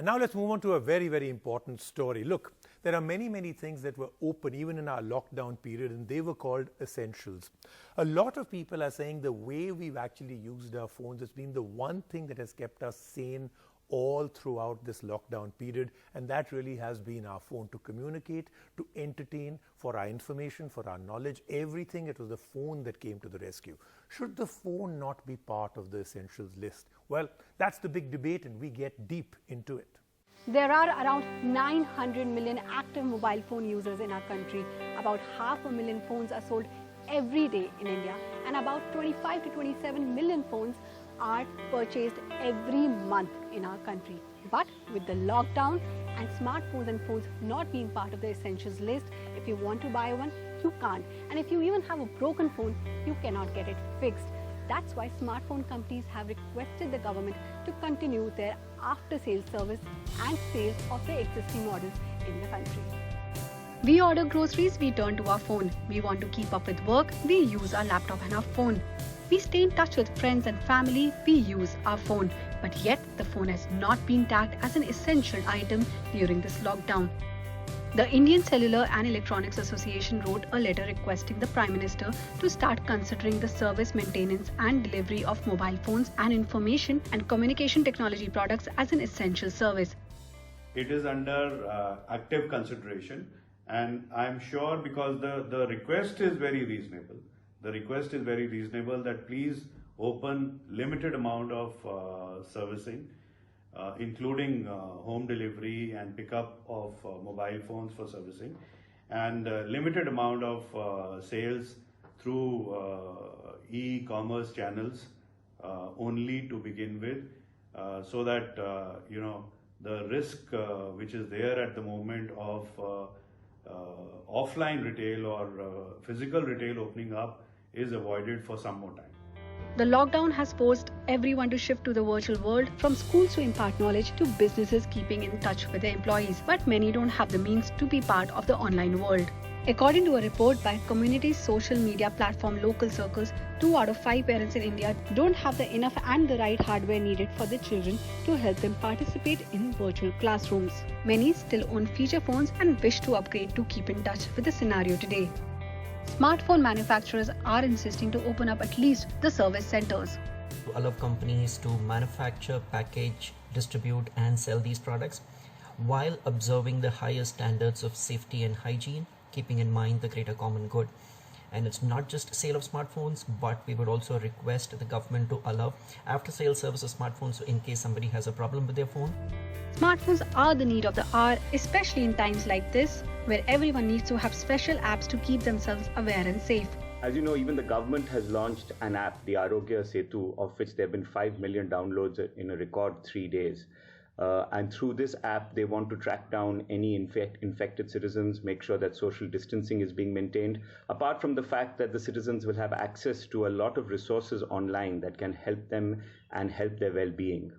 And now let's move on to a very, very important story. Look, there are many, many things that were open even in our lockdown period, and they were called essentials. A lot of people are saying the way we've actually used our phones has been the one thing that has kept us sane all throughout this lockdown period, and that really has been our phone, to communicate, to entertain, for our information, for our knowledge, everything. It was the phone that came to the rescue. Should the phone not be part of the essentials list? Well, that's the big debate, and we get deep into it. There are around 900 million active mobile phone users in our country. About 500,000 phones are sold every day in India, and about 25 to 27 million phones are purchased every month in our country. But with the lockdown and smartphones and phones not being part of the essentials list, if you want to buy one, you can't. And if you even have a broken phone, you cannot get it fixed. That's why smartphone companies have requested the government to continue their after-sales service and sales of their existing models in the country. We order groceries, we turn to our phone. We want to keep up with work, we use our laptop and our phone. We stay in touch with friends and family, we use our phone. But yet, the phone has not been tagged as an essential item during this lockdown. The Indian Cellular and Electronics Association wrote a letter requesting the Prime Minister to start considering the service, maintenance and delivery of mobile phones and information and communication technology products as an essential service. It is under active consideration, and I'm sure, because the request is very reasonable. The request is very reasonable that please open limited amount of servicing, including home delivery and pickup of mobile phones for servicing, and limited amount of sales through e-commerce channels only to begin with, so that the risk which is there at the moment of offline retail or physical retail opening up is avoided for some more time. The lockdown has forced everyone to shift to the virtual world, from schools to impart knowledge to businesses keeping in touch with their employees. But many don't have the means to be part of the online world. According to a report by community social media platform Local Circles, 2 out of 5 parents in India don't have the enough and the right hardware needed for their children to help them participate in virtual classrooms. Many still own feature phones and wish to upgrade to keep in touch with the scenario today. Smartphone manufacturers are insisting to open up at least the service centers. To allow companies to manufacture, package, distribute and sell these products while observing the highest standards of safety and hygiene, keeping in mind the greater common good. And it's not just sale of smartphones, but we would also request the government to allow after-sale service of smartphones, so in case somebody has a problem with their phone. Smartphones are the need of the hour, especially in times like this, where everyone needs to have special apps to keep themselves aware and safe. As you know, even the government has launched an app, the Arogya Setu, of which there have been 5 million downloads in a record 3 days. And through this app, they want to track down any infected citizens, make sure that social distancing is being maintained, apart from the fact that the citizens will have access to a lot of resources online that can help them and help their well-being.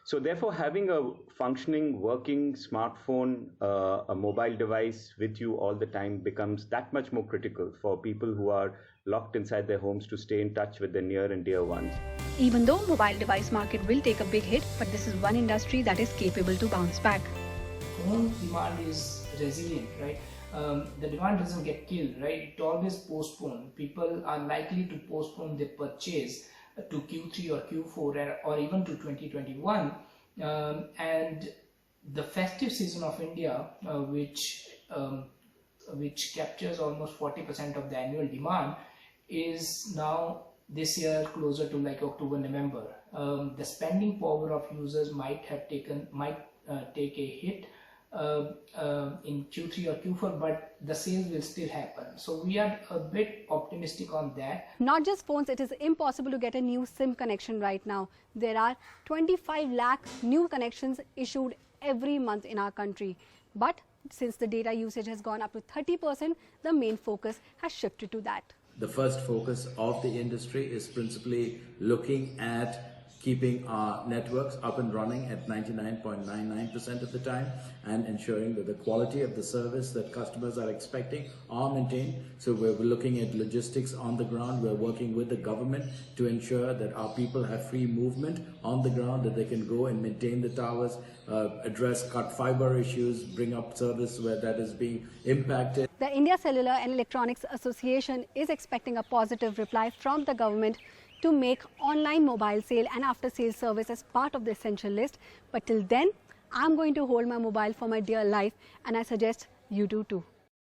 So therefore, having a functioning, working smartphone, a mobile device with you all the time becomes that much more critical for people who are locked inside their homes to stay in touch with their near and dear ones. Even though mobile device market will take a big hit, but this is one industry that is capable to bounce back. Phone demand is resilient, right? The demand doesn't get killed, right? It always postponed. People are likely to postpone their purchase to Q3 or Q4 or even to 2021, and the festive season of India, which captures almost 40% of the annual demand, is now this year closer to like October, November. The spending power of users might take a hit in Q3 or Q4, but the sales will still happen. So we are a bit optimistic on that. Not just phones, it is impossible to get a new SIM connection right now. There are 25 lakh new connections issued every month in our country. But since the data usage has gone up to 30%, the main focus has shifted to that. The first focus of the industry is principally looking at keeping our networks up and running at 99.99% of the time, and ensuring that the quality of the service that customers are expecting are maintained. So we're looking at logistics on the ground. We're working with the government to ensure that our people have free movement on the ground, that they can go and maintain the towers, address cut fiber issues, bring up service where that is being impacted. The India Cellular and Electronics Association is expecting a positive reply from the government to make online mobile sale and after-sales service as part of the essential list. But till then, I'm going to hold my mobile for my dear life, and I suggest you do too.